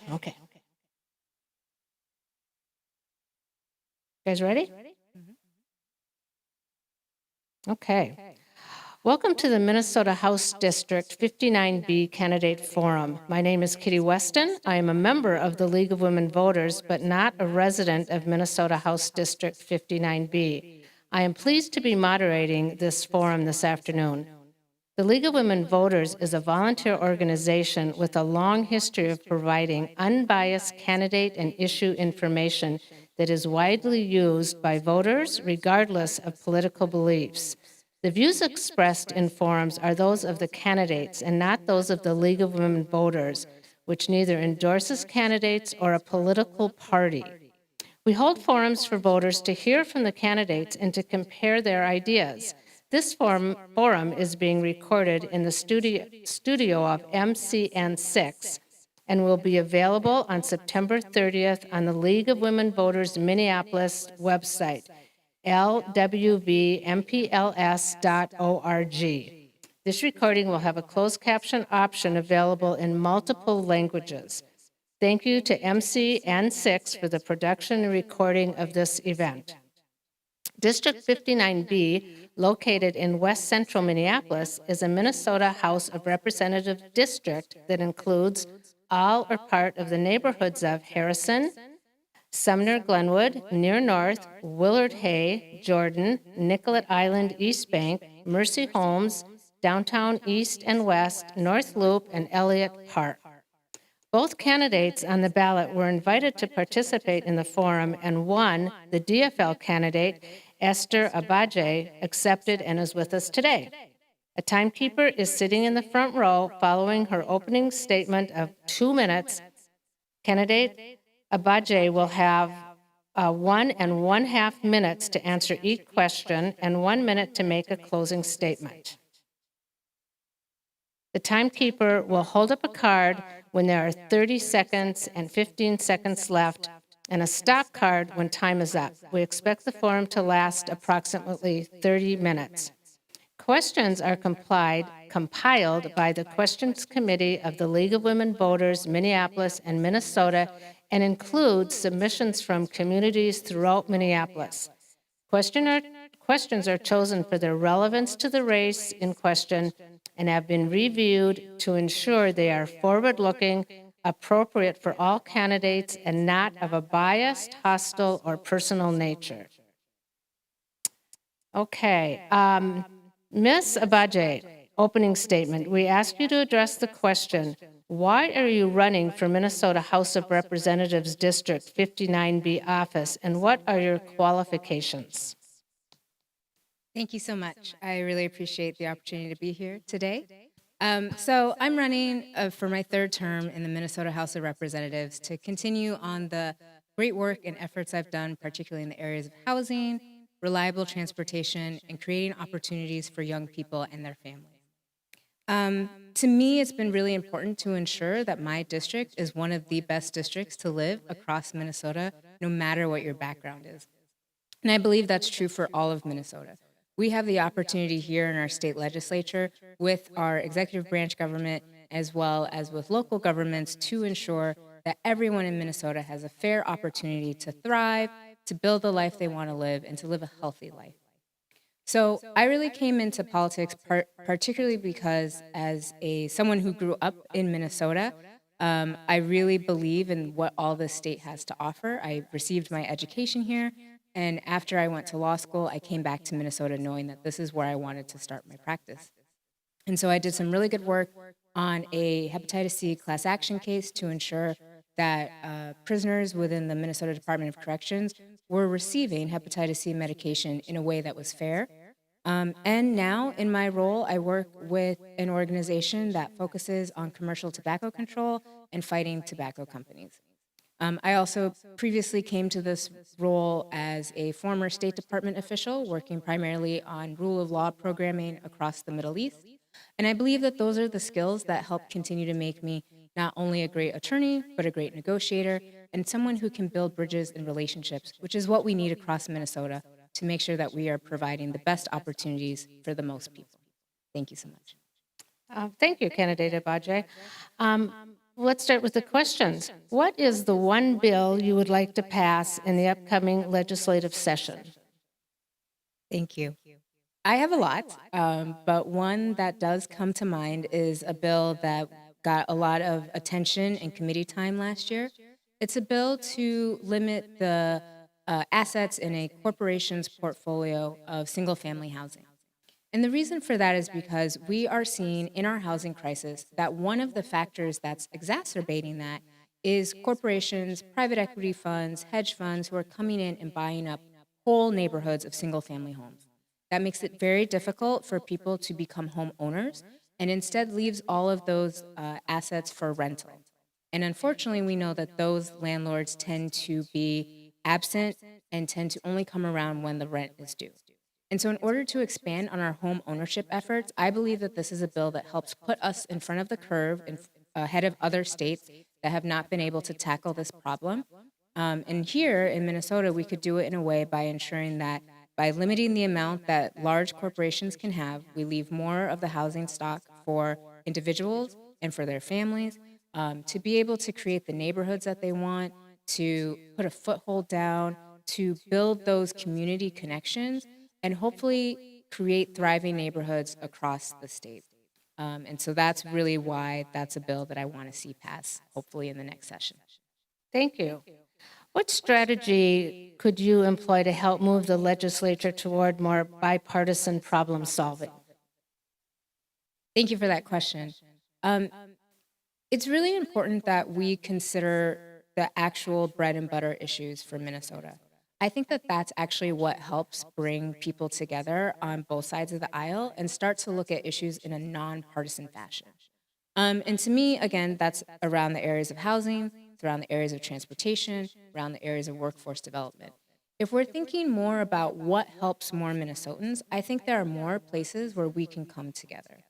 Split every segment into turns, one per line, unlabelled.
Okay. You guys ready? Okay. Welcome to the Minnesota House District 59B Candidate Forum. My name is Kitty Weston. I am a member of the League of Women Voters, but not a resident of Minnesota House District 59B. I am pleased to be moderating this forum this afternoon. The League of Women Voters is a volunteer organization with a long history of providing unbiased candidate and issue information that is widely used by voters regardless of political beliefs. The views expressed in forums are those of the candidates and not those of the League of Women Voters, which neither endorses candidates or a political party. We hold forums for voters to hear from the candidates and to compare their ideas. This forum is being recorded in the studio of MCN6 and will be available on September 30th on the League of Women Voters Minneapolis website, LWVMpls.org. This recording will have a closed caption option available in multiple languages. Thank you to MCN6 for the production and recording of this event. District 59B, located in west central Minneapolis, is a Minnesota House of Representatives district that includes all or part of the neighborhoods of Harrison, Sumner Glenwood, Near North, Willard Hay, Jordan, Nicollet Island East Bank, Mercy Homes, Downtown East and West, North Loop, and Elliott Park. Both candidates on the ballot were invited to participate in the forum, and one, the DFL candidate, Esther Abaje, accepted and is with us today. A timekeeper is sitting in the front row following her opening statement of 2 minutes. Candidate Abaje will have 1 1/2 minutes to answer each question and 1 minute to make a closing statement. The timekeeper will hold up a card when there are 30 seconds and 15 seconds left, and a stop card when time is up. We expect the forum to last approximately 30 minutes. Questions are compiled by the Questions Committee of the League of Women Voters, Minneapolis and Minnesota, and include submissions from communities throughout Minneapolis. Questions are chosen for their relevance to the race in question and have been reviewed to ensure they are forward-looking, appropriate for all candidates, and not of a biased, hostile, or personal nature. Okay. Ms. Abaje, opening statement. We ask you to address the question, why are you running for Minnesota House of Representatives District 59B office, and what are your qualifications?
Thank you so much. I really appreciate the opportunity to be here today. So I'm running for my 3rd term in the Minnesota House of Representatives to continue on the great work and efforts I've done, particularly in the areas of housing, reliable transportation, and creating opportunities for young people and their families. To me, it's been really important to ensure that my district is one of the best districts to live across Minnesota, no matter what your background is. And I believe that's true for all of Minnesota. We have the opportunity here in our state legislature with our executive branch government as well as with local governments to ensure that everyone in Minnesota has a fair opportunity to thrive, to build the life they want to live, and to live a healthy life. So I really came into politics particularly because as someone who grew up in Minnesota, I really believe in what all the state has to offer. I received my education here. And after I went to law school, I came back to Minnesota knowing that this is where I wanted to start my practice. And so I did some really good work on a hepatitis C class action case to ensure that prisoners within the Minnesota Department of Corrections were receiving hepatitis C medication in a way that was fair. And now in my role, I work with an organization that focuses on commercial tobacco control and fighting tobacco companies. I also previously came to this role as a former State Department official working primarily on rule of law programming across the Middle East. And I believe that those are the skills that help continue to make me not only a great attorney, but a great negotiator and someone who can build bridges and relationships, which is what we need across Minnesota to make sure that we are providing the best opportunities for the most people. Thank you so much.
Thank you, candidate Abaje. let's start with the questions. What is the one bill you would like to pass in the upcoming legislative session?
Thank you. I have a lot, but one that does come to mind is a bill that got a lot of attention in committee time last year. It's a bill to limit the assets in a corporation's portfolio of single family housing. And the reason for that is because we are seeing in our housing crisis that one of the factors that's exacerbating that is corporations, private equity funds, hedge funds who are coming in and buying up whole neighborhoods of single family homes. That makes it very difficult for people to become homeowners and instead leaves all of those assets for rental. And unfortunately, we know that those landlords tend to be absent and tend to only come around when the rent is due. And so, in order to expand on our home ownership efforts, I believe that this is a bill that helps put us in front of the curve and ahead of other states that have not been able to tackle this problem. And here in Minnesota, we could do it in a way by ensuring that by limiting the amount that large corporations can have, we leave more of the housing stock for individuals and for their families to be able to create the neighborhoods that they want, to put a foothold down, to build those community connections, and hopefully create thriving neighborhoods across the state. And so that's really why that's a bill that I want to see pass, hopefully in the next session.
Thank you. What strategy could you employ to help move the legislature toward more bipartisan problem solving?
Thank you for that question. It's really important that we consider the actual bread and butter issues for Minnesota. I think that that's actually what helps bring people together on both sides of the aisle and start to look at issues in a nonpartisan fashion. And to me, again, that's around the areas of housing, it's around the areas of transportation, around the areas of workforce development. If we're thinking more about what helps more Minnesotans, I think there are more places where we can come together.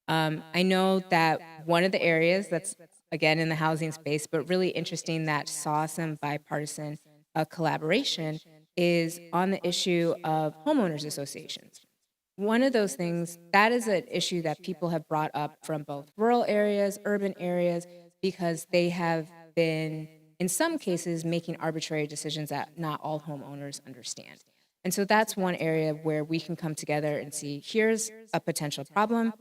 I know that one of the areas that's, again, in the housing space, but really interesting that saw some bipartisan collaboration is on the issue of homeowners associations. One of those things, that is an issue that people have brought up from both rural areas, urban areas, because they have been, in some cases, making arbitrary decisions that not all homeowners understand. And so that's one area where we can come together and see, here's a potential problem.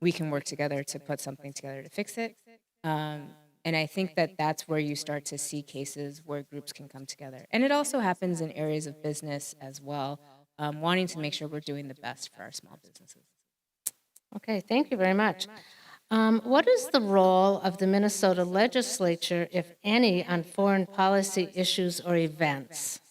We can work together to put something together to fix it. And I think that that's where you start to see cases where groups can come together. And it also happens in areas of business as well, wanting to make sure we're doing the best for our small businesses.
Okay, thank you very much. What is the role of the Minnesota legislature, if any, on foreign policy issues or events?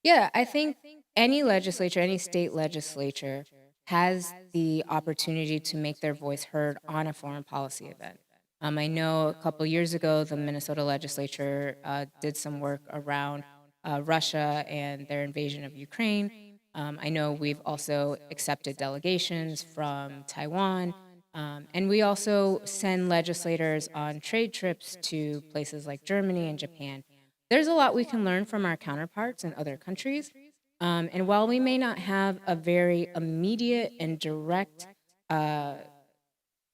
Yeah, I think any legislature, any state legislature has the opportunity to make their voice heard on a foreign policy event. I know a couple years ago, the Minnesota legislature did some work around Russia and their invasion of Ukraine. I know we've also accepted delegations from Taiwan. And we also send legislators on trade trips to places like Germany and Japan. There's a lot we can learn from our counterparts in other countries. And while we may not have a very immediate and direct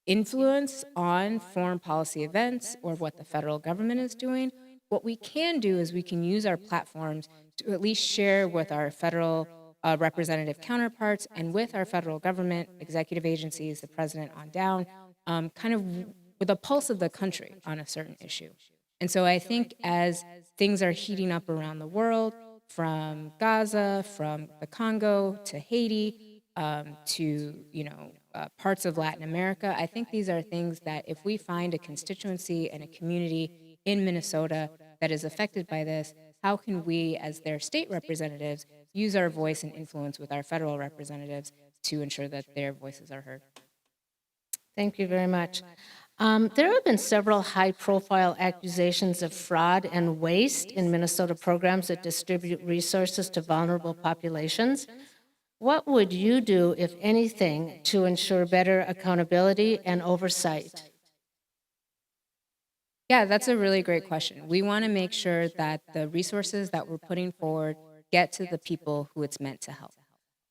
influence on foreign policy events or what the federal government is doing, what we can do is we can use our platforms to at least share with our federal representative counterparts and with our federal government, executive agencies, the president on down, kind of with a pulse of the country on a certain issue. And so I think as things are heating up around the world, from Gaza, from the Congo to Haiti, to parts of Latin America, I think these are things that if we find a constituency and a community in Minnesota that is affected by this, how can we, as their state representatives, use our voice and influence with our federal representatives to ensure that their voices are heard?
Thank you very much. There have been several high-profile accusations of fraud and waste in Minnesota programs that distribute resources to vulnerable populations. What would you do, if anything, to ensure better accountability and oversight?
Yeah, that's a really great question. We want to make sure that the resources that we're putting forward get to the people who it's meant to help.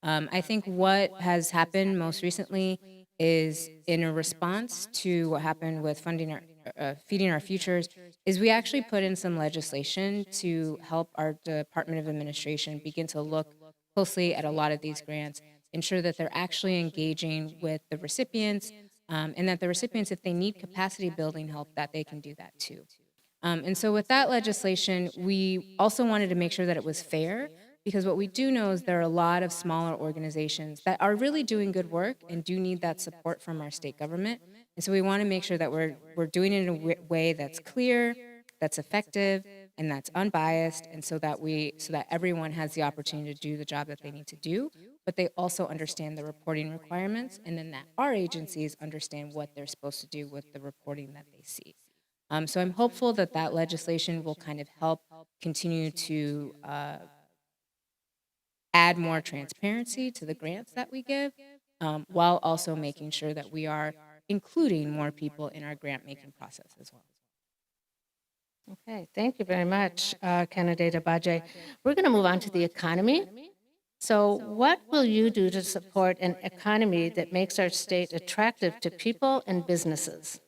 I think what has happened most recently is in a response to what happened with funding our, feeding our futures, is we actually put in some legislation to help our Department of Administration begin to look closely at a lot of these grants, ensure that they're actually engaging with the recipients, and that the recipients, if they need capacity building help, that they can do that too. And so with that legislation, we also wanted to make sure that it was fair, because what we do know is there are a lot of smaller organizations that are really doing good work and do need that support from our state government. And so we want to make sure that we're doing it in a way that's clear, that's effective, and that's unbiased, and so that everyone has the opportunity to do the job that they need to do, but they also understand the reporting requirements, and then that our agencies understand what they're supposed to do with the reporting that they see. So I'm hopeful that that legislation will kind of help continue to add more transparency to the grants that we give, while also making sure that we are including more people in our grant making process as well.
Okay, thank you very much, Candidate Abaje. We're going to move on to the economy. So what will you do to support an economy that makes our state attractive to people and businesses?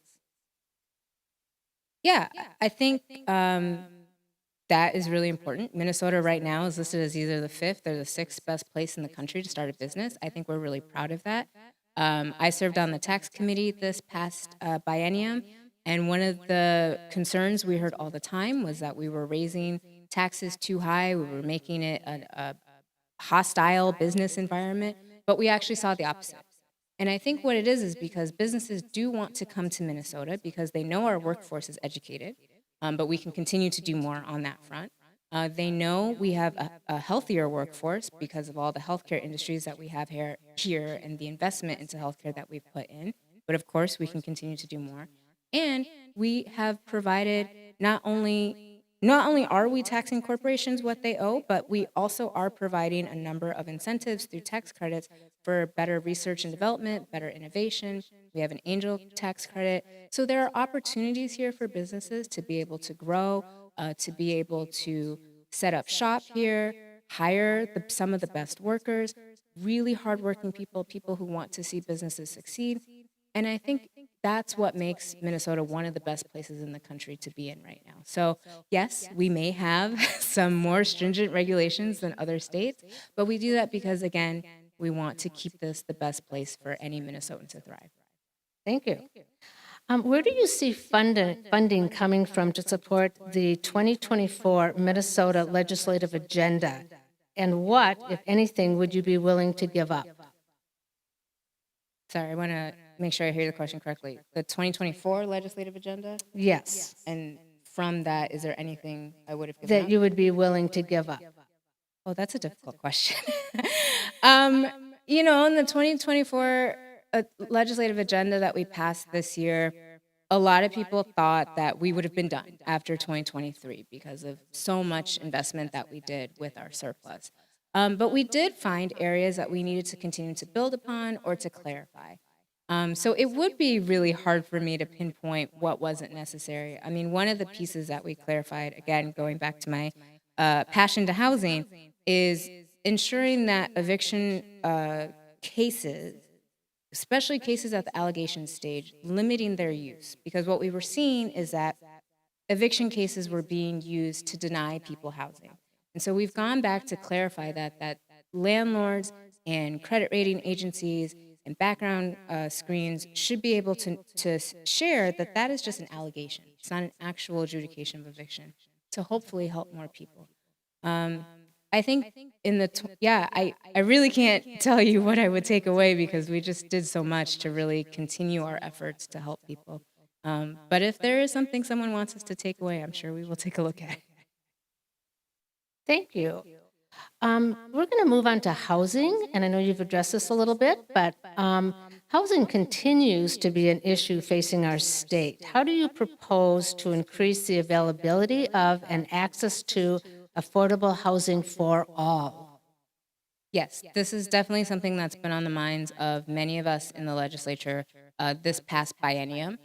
Yeah, I think that is really important. Minnesota right now is listed as either the 5th or the 6th best place in the country to start a business. I think we're really proud of that. I served on the tax committee this past biennium, and one of the concerns we heard all the time was that we were raising taxes too high. We were making it a hostile business environment, but we actually saw the opposite. And I think what it is because businesses do want to come to Minnesota because they know our workforce is educated, but we can continue to do more on that front. They know we have a healthier workforce because of all the healthcare industries that we have here and the investment into healthcare that we've put in. But of course, we can continue to do more. And we have provided not only are we taxing corporations what they owe, but we also are providing a number of incentives through tax credits for better research and development, better innovation. We have an angel tax credit. So there are opportunities here for businesses to be able to grow, to be able to set up shop here, hire some of the best workers, really hardworking people who want to see businesses succeed. And I think that's what makes Minnesota one of the best places in the country to be in right now. So yes, we may have some more stringent regulations than other states, but we do that because, again, we want to keep this the best place for any Minnesotan to thrive.
Thank you. Where do you see funding coming from to support the 2024 Minnesota legislative agenda? And what, if anything, would you be willing to give up?
Sorry, I want to make sure I hear the question correctly. The 2024 legislative agenda?
Yes.
And from that, is there anything I would have given
That
up?
you would be willing to give up?
Oh, that's a difficult question. In the 2024 legislative agenda that we passed this year, a lot of people thought that we would have been done after 2023 because of so much investment that we did with our surplus. But we did find areas that we needed to continue to build upon or to clarify. So it would be really hard for me to pinpoint what wasn't necessary. I mean, one of the pieces that we clarified, again, going back to my passion to housing, is ensuring that eviction cases, especially cases at the allegation stage, limiting their use. Because what we were seeing is that eviction cases were being used to deny people housing. And so we've gone back to clarify that landlords and credit rating agencies and background screens should be able to share that is just an allegation. It's not an actual adjudication of eviction, to hopefully help more people. I think I really can't tell you what I would take away because we just did so much to really continue our efforts to help people. But if there is something someone wants us to take away, I'm sure we will take a look at it.
Thank you. We're going to move on to housing, and I know you've addressed this a little bit, but housing continues to be an issue facing our state. How do you propose to increase the availability of and access to affordable housing for all?
Yes, this is definitely something that's been on the minds of many of us in the legislature this past biennium.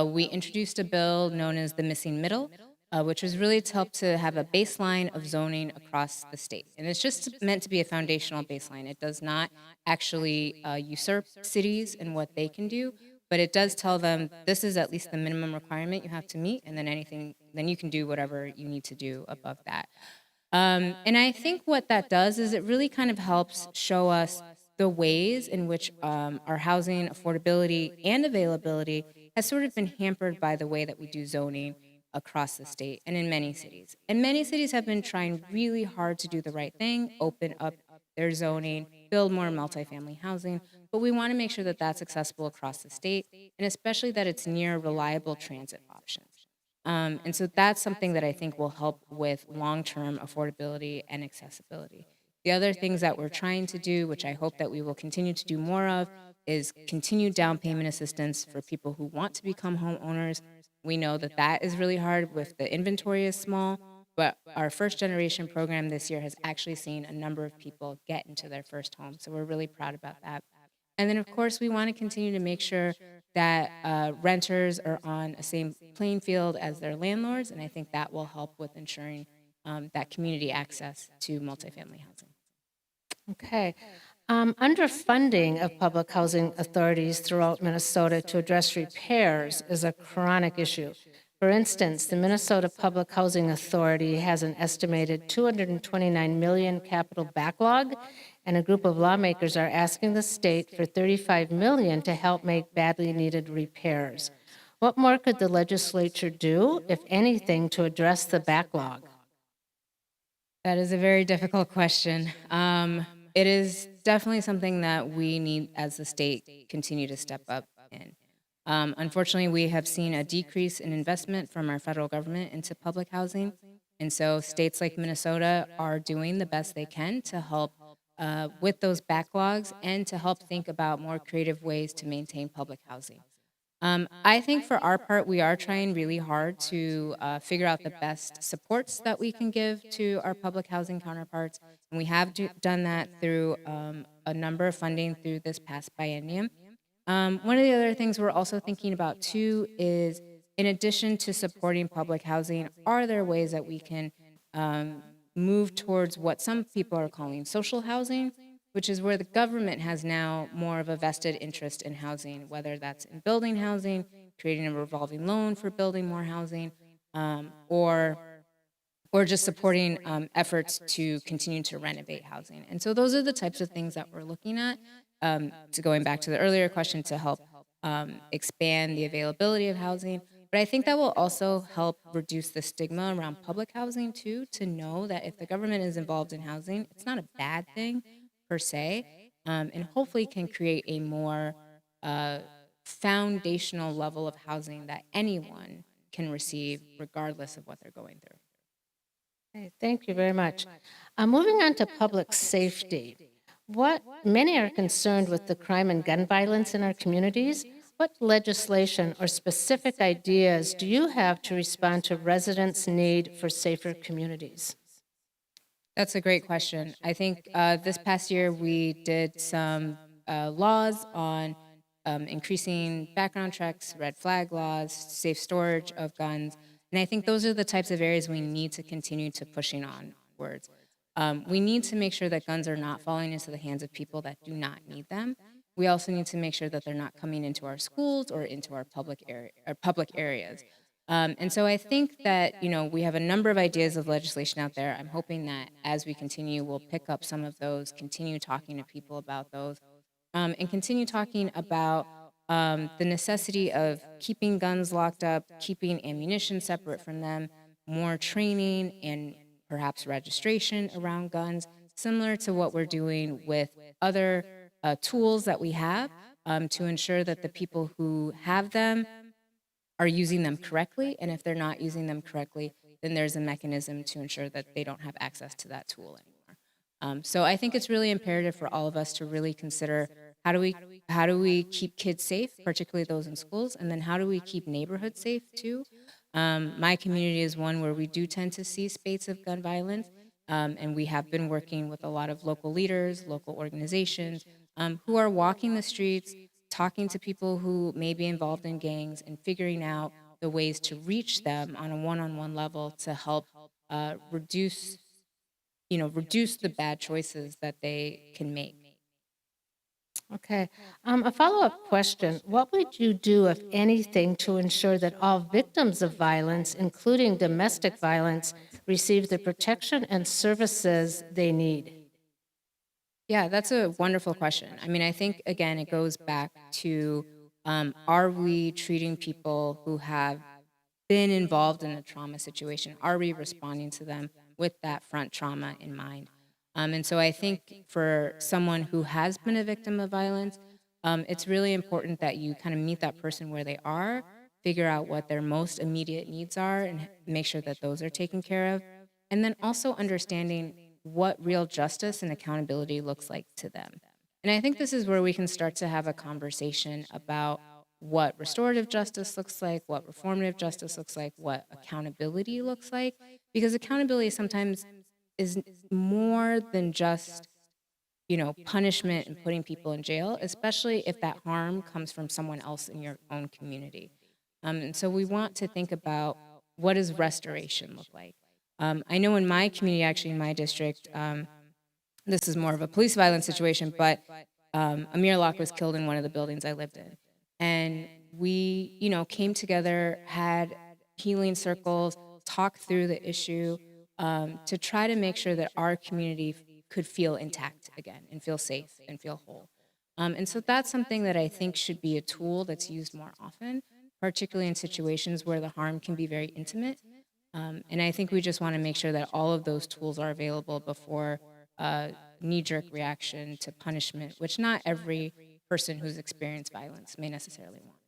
We introduced a bill known as the Missing Middle, which was really to help to have a baseline of zoning across the state. And it's just meant to be a foundational baseline. It does not actually usurp cities and what they can do, but it does tell them this is at least the minimum requirement you have to meet, and then you can do whatever you need to do above that. And I think what that does is it really kind of helps show us the ways in which our housing affordability and availability has sort of been hampered by the way that we do zoning across the state and in many cities. And many cities have been trying really hard to do the right thing, open up their zoning, build more multifamily housing, but we want to make sure that that's accessible across the state, and especially that it's near reliable transit options. And so that's something that I think will help with long-term affordability and accessibility. The other things that we're trying to do, which I hope that we will continue to do more of, is continued down payment assistance for people who want to become homeowners. We know that that is really hard if the inventory is small, but our first generation program this year has actually seen a number of people get into their first home. So we're really proud about that. And then, of course, we want to continue to make sure that renters are on a same playing field as their landlords, and I think that will help with ensuring that community access to multifamily housing.
Okay. Underfunding of public housing authorities throughout Minnesota to address repairs is a chronic issue. For instance, the Minnesota Public Housing Authority has an estimated $229 million capital backlog, and a group of lawmakers are asking the state for $35 million to help make badly needed repairs. What more could the legislature do, if anything, to address the backlog?
That is a very difficult question. It is definitely something that we need as the state continue to step up in. Unfortunately, we have seen a decrease in investment from our federal government into public housing. And so states like Minnesota are doing the best they can to help with those backlogs and to help think about more creative ways to maintain public housing. I think for our part, we are trying really hard to figure out the best supports that we can give to our public housing counterparts. And we have done that through a number of funding through this past biennium. One of the other things we're also thinking about too is, in addition to supporting public housing, are there ways that we can move towards what some people are calling social housing, which is where the government has now more of a vested interest in housing, whether that's in building housing, creating a revolving loan for building more housing, or just supporting efforts to continue to renovate housing. And so those are the types of things that we're looking at. To going back to the earlier question, to help expand the availability of housing. But I think that will also help reduce the stigma around public housing too, to know that if the government is involved in housing, it's not a bad thing per se, and hopefully can create a more foundational level of housing that anyone can receive regardless of what they're going through.
Okay, thank you very much. Moving on to public safety. Many are concerned with the crime and gun violence in our communities. What legislation or specific ideas do you have to respond to residents' need for safer communities?
That's a great question. I think this past year we did some laws on increasing background checks, red flag laws, safe storage of guns. And I think those are the types of areas we need to continue to pushing onwards. We need to make sure that guns are not falling into the hands of people that do not need them. We also need to make sure that they're not coming into our schools or into our public areas. And so I think that, we have a number of ideas of legislation out there. I'm hoping that as we continue, we'll pick up some of those, continue talking to people about those, and continue talking about the necessity of keeping guns locked up, keeping ammunition separate from them, more training and perhaps registration around guns, similar to what we're doing with other tools that we have to ensure that the people who have them are using them correctly. And if they're not using them correctly, then there's a mechanism to ensure that they don't have access to that tool anymore. So I think it's really imperative for all of us to really consider how do we keep kids safe, particularly those in schools, and then how do we keep neighborhoods safe too? My community is one where we do tend to see spates of gun violence, and we have been working with a lot of local leaders, local organizations who are walking the streets, talking to people who may be involved in gangs, and figuring out the ways to reach them on a one-on-one level to help reduce the bad choices that they can make.
Okay. A follow-up question. What would you do, if anything, to ensure that all victims of violence, including domestic violence, receive the protection and services they need?
Yeah, that's a wonderful question. I mean, I think, again, it goes back to are we treating people who have been involved in a trauma situation? Are we responding to them with that front trauma in mind? And so I think for someone who has been a victim of violence, it's really important that you kind of meet that person where they are, figure out what their most immediate needs are, and make sure that those are taken care of. And then also understanding what real justice and accountability looks like to them. And I think this is where we can start to have a conversation about what restorative justice looks like, what reformative justice looks like, what accountability looks like, because accountability sometimes is more than just punishment and putting people in jail, especially if that harm comes from someone else in your own community. And so we want to think about, what does restoration look like? I know in my community, actually in my district, this is more of a police violence situation, but Amir Locke was killed in one of the buildings I lived in. And we, came together, had healing circles, talked through the issue to try to make sure that our community could feel intact again and feel safe and feel whole. And so that's something that I think should be a tool that's used more often, particularly in situations where the harm can be very intimate. And I think we just want to make sure that all of those tools are available before knee-jerk reaction to punishment, which not every person who's experienced violence may necessarily want.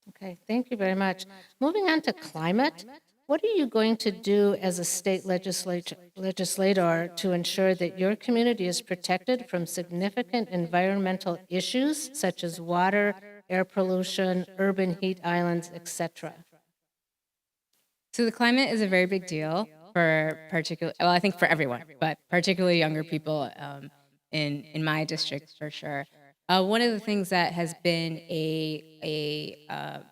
Okay, thank you very much. Moving on to climate, what are you going to do as a state legislator to ensure that your community is protected from significant environmental issues such as water, air pollution, urban heat islands, etc.?
So the climate is a very big deal for I think for everyone, but particularly younger people in my district for sure. One of the things that has been a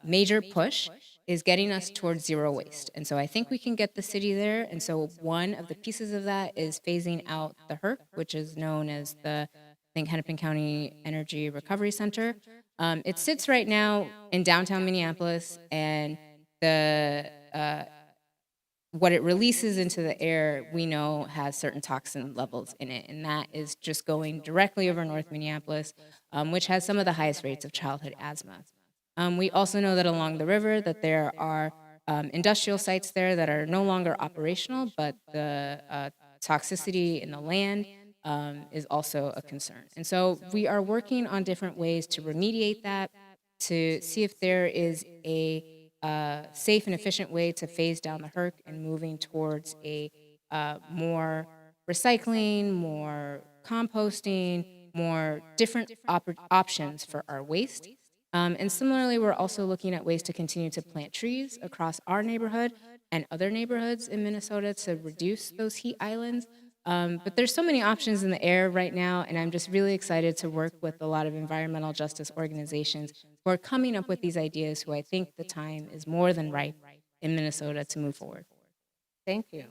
major push is getting us towards zero waste. And so I think we can get the city there. And so one of the pieces of that is phasing out the HERC, which is known as the, I think, Hennepin County Energy Recovery Center. It sits right now in downtown Minneapolis, and the what it releases into the air, we know has certain toxin levels in it, and that is just going directly over North Minneapolis, which has some of the highest rates of childhood asthma. We also know that along the river that there are industrial sites there that are no longer operational, but the toxicity in the land is also a concern. And so we are working on different ways to remediate that, to see if there is a safe and efficient way to phase down the HERC and moving towards a more recycling, more composting, more different options for our waste. And similarly, we're also looking at ways to continue to plant trees across our neighborhood and other neighborhoods in Minnesota to reduce those heat islands. But there's so many options in the air right now, and I'm just really excited to work with a lot of environmental justice organizations who are coming up with these ideas, who I think the time is more than ripe in Minnesota to move forward.
Thank you.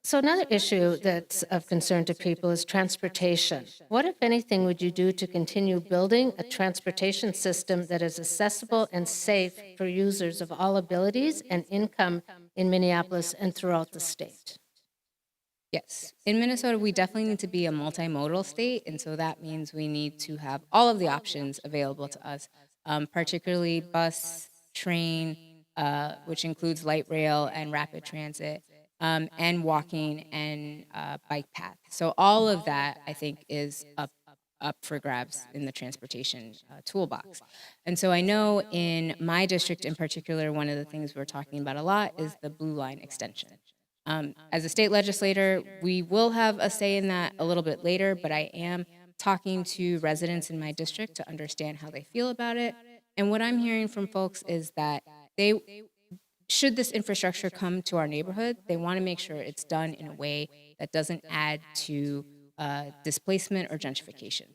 So another issue that's of concern to people is transportation. What, if anything, would you do to continue building a transportation system that is accessible and safe for users of all abilities and income in Minneapolis and throughout the state?
Yes. In Minnesota, we definitely need to be a multimodal state. And so that means we need to have all of the options available to us, particularly bus, train, which includes light rail and rapid transit, and walking and bike path. So all of that, I think, is up for grabs in the transportation toolbox. And so I know in my district in particular, one of the things we're talking about a lot is the Blue Line extension. As a state legislator, we will have a say in that a little bit later, but I am talking to residents in my district to understand how they feel about it. And what I'm hearing from folks is that should this infrastructure come to our neighborhood, they want to make sure it's done in a way that doesn't add to displacement or gentrification.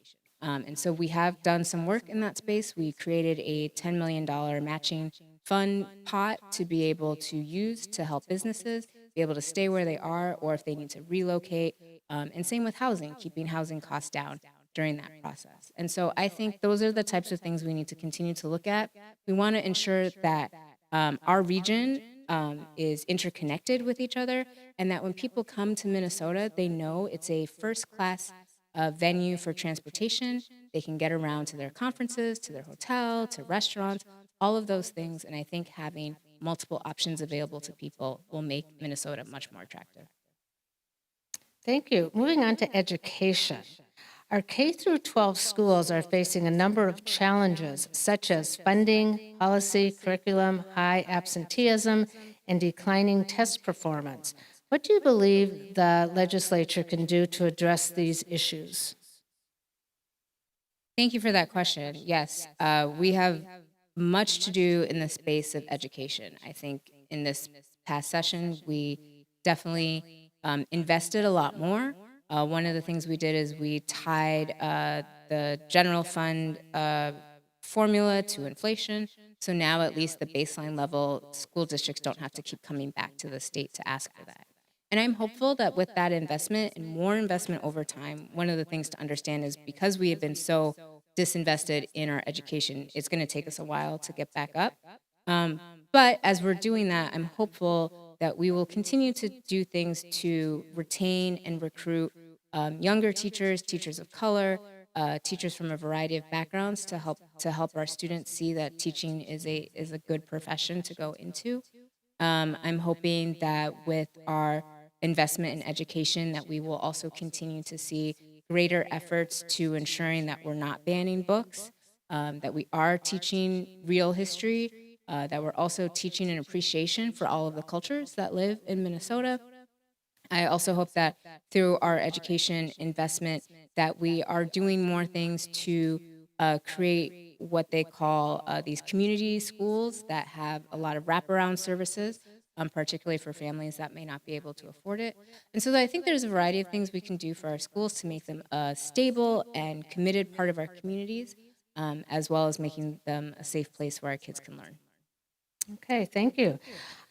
And so we have done some work in that space. We created a $10 million matching fund pot to be able to use to help businesses be able to stay where they are, or if they need to relocate. And same with housing, keeping housing costs down during that process. And so I think those are the types of things we need to continue to look at. We want to ensure that our region is interconnected with each other, and that when people come to Minnesota, they know it's a first-class venue for transportation. They can get around to their conferences, to their hotel, to restaurants, all of those things. And I think having multiple options available to people will make Minnesota much more attractive.
Thank you. Moving on to education. Our K through 12 schools are facing a number of challenges, such as funding, policy, curriculum, high absenteeism, and declining test performance. What do you believe the legislature can do to address these issues?
Thank you for that question. Yes, we have much to do in the space of education. I think in this past session, we definitely invested a lot more. One of the things we did is we tied the general fund formula to inflation. So now at least the baseline level, school districts don't have to keep coming back to the state to ask for that. And I'm hopeful that with that investment and more investment over time, one of the things to understand is because we have been so disinvested in our education, it's going to take us a while to get back up. But as we're doing that, I'm hopeful that we will continue to do things to retain and recruit younger teachers, teachers of color, teachers from a variety of backgrounds to help our students see that teaching is a good profession to go into. I'm hoping that with our investment in education that we will also continue to see greater efforts to ensuring that we're not banning books, that we are teaching real history, that we're also teaching an appreciation for all of the cultures that live in Minnesota. I also hope that through our education investment that we are doing more things to create what they call these community schools that have a lot of wraparound services, particularly for families that may not be able to afford it. And so I think there's a variety of things we can do for our schools to make them a stable and committed part of our communities, as well as making them a safe place where our kids can learn.
Okay, thank you.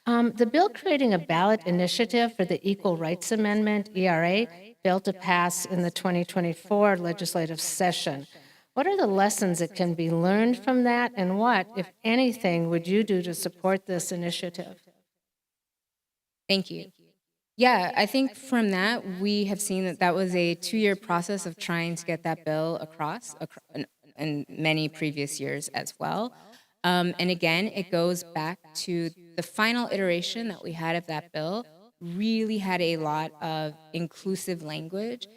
The bill creating a ballot initiative for the Equal Rights Amendment, ERA, failed to pass in the 2024 legislative session. What are the lessons that can be learned from that, and what, if anything, would you do to support this initiative?
Thank you. Yeah, I think from that, we have seen that that was a 2-year process of trying to get that bill across in many previous years as well. And again, it goes back to the final iteration that we had of that bill really had a lot of inclusive language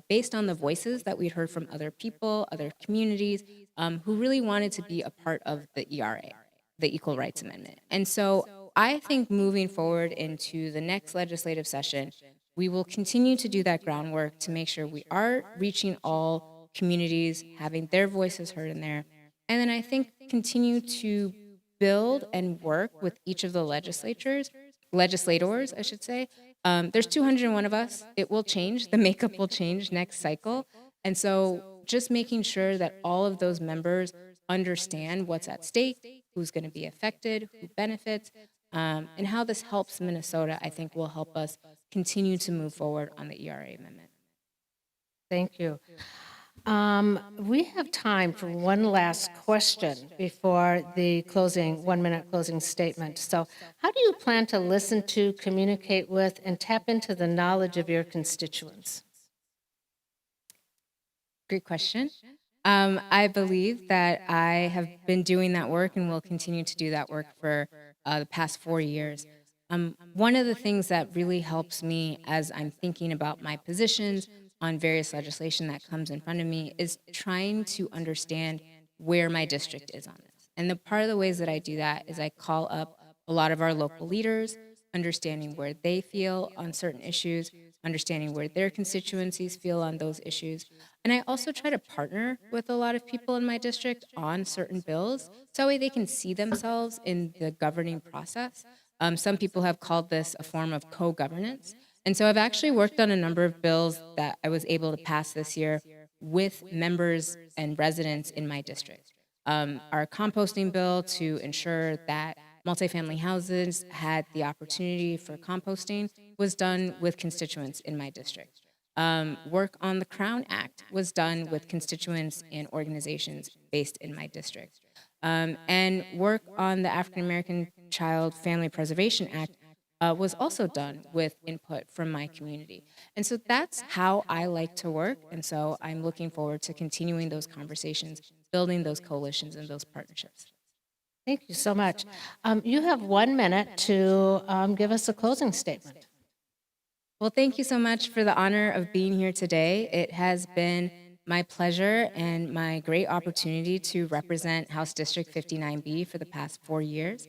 based on the voices that we'd heard from other people, other communities who really wanted to be a part of the ERA, the Equal Rights Amendment. And so I think moving forward into the next legislative session, we will continue to do that groundwork to make sure we are reaching all communities, having their voices heard in there. And then I think continue to build and work with each of the legislators, I should say. There's 201 of us. It will change. The makeup will change next cycle. And so just making sure that all of those members understand what's at stake, who's going to be affected, who benefits, and how this helps Minnesota, I think will help us continue to move forward on the ERA amendment.
Thank you. We have time for one last question before the 1-minute closing statement. So how do you plan to listen to, communicate with, and tap into the knowledge of your constituents?
Great question. I believe that I have been doing that work and will continue to do that work for the past 4 years. One of the things that really helps me as I'm thinking about my positions on various legislation that comes in front of me is trying to understand where my district is on this. And the part of the ways that I do that is I call up a lot of our local leaders, understanding where they feel on certain issues, understanding where their constituencies feel on those issues. And I also try to partner with a lot of people in my district on certain bills, so that way they can see themselves in the governing process. Some people have called this a form of co-governance. And so I've actually worked on a number of bills that I was able to pass this year with members and residents in my district. Our composting bill to ensure that multifamily houses had the opportunity for composting was done with constituents in my district. Work on the Crown Act was done with constituents and organizations based in my district. And work on the African American Child Family Preservation Act was also done with input from my community. And so that's how I like to work. And so I'm looking forward to continuing those conversations, building those coalitions and those partnerships.
Thank you so much. You have 1 minute to give us a closing statement.
Well, thank you so much for the honor of being here today. It has been my pleasure and my great opportunity to represent House District 59B for the past 4 years.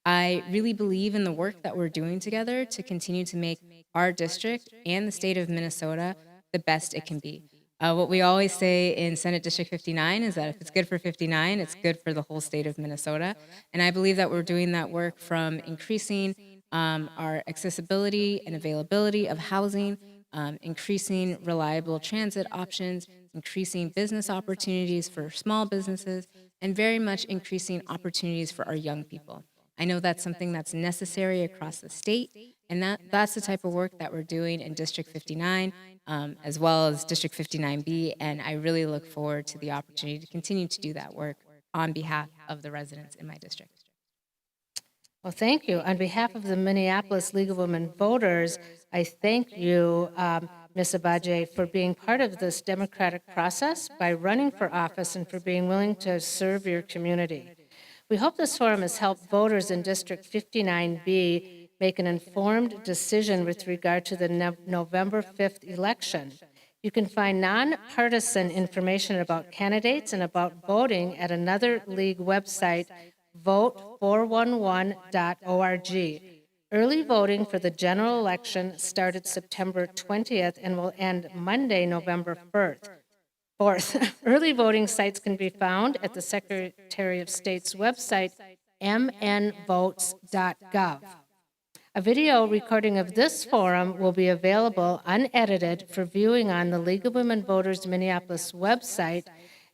I really believe in the work that we're doing together to continue to make our district and the state of Minnesota the best it can be. What we always say in Senate District 59 is that if it's good for 59, it's good for the whole state of Minnesota. And I believe that we're doing that work from increasing our accessibility and availability of housing, increasing reliable transit options, increasing business opportunities for small businesses, and very much increasing opportunities for our young people. I know that's something that's necessary across the state, and that's the type of work that we're doing in District 59, as well as District 59B, and I really look forward to the opportunity to continue to do that work on behalf of the residents in my district.
Well, thank you. On behalf of the Minneapolis League of Women Voters, I thank you, Ms. Abaje, for being part of this democratic process by running for office and for being willing to serve your community. We hope this forum has helped voters in District 59B make an informed decision with regard to the November 5th election. You can find nonpartisan information about candidates and about voting at another league website, vote411.org. Early voting for the general election started September 20th and will end Monday, November 4th. Early voting sites can be found at the Secretary of State's website, mnvotes.gov. A video recording of this forum will be available unedited for viewing on the League of Women Voters Minneapolis website,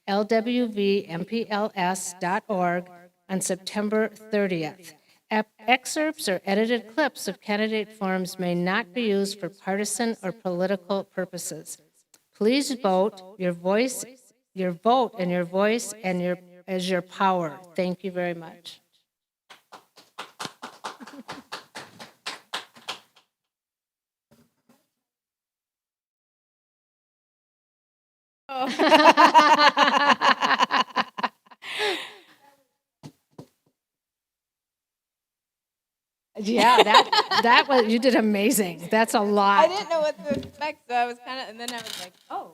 LWVMpls.org, on September 30th. Excerpts or edited clips of candidate forums may not be used for partisan or political purposes. Please vote. Your vote and your voice is your power. Thank you very much. Yeah, that was, you did amazing. That's a lot.
I didn't know what to expect, so I was kind of, and then I was like, oh.